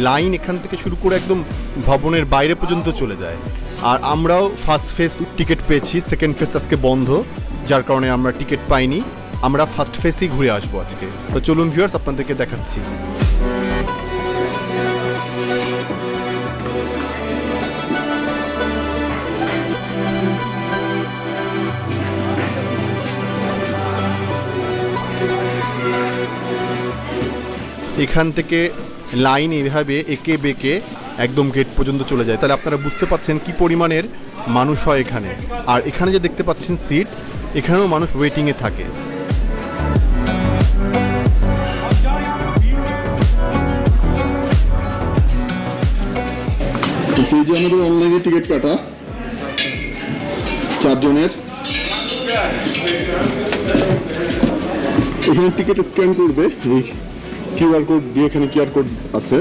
Line এখান থেকে শুরু করে একদম ভবনের বাইরে পর্যন্ত চলে যায়। আর আমরাও ফার্স্ট ফেজ টিকিট পেয়েছি, সেকেন্ড ফেজ আজকে বন্ধ, যার কারণে আমরা টিকিট পাইনি। আমরা ফার্স্ট ফেজেই ঘুরে আসবো আজকে। তো চলুন ভিউয়ার্স, আপনাদেরকে দেখাচ্ছি। এখান থেকে লাইন এভাবে এঁকে বেঁকে একদম গেট পর্যন্ত চলে যায়। তাহলে আপনারা বুঝতে পাচ্ছেন কি পরিমাণের মানুষ হয় এখানে। আর এখানে যে দেখতে পাচ্ছেন সিট, এখানেও মানুষ ওয়েটিংয়ে থাকে। এই যে আমাদের অনলাইনে টিকিট কাটা 4 জনের, এখানে টিকিট স্ক্যান করবে, এই কিউআর কোড দিয়ে, এখানে কিউআর কোড আছে।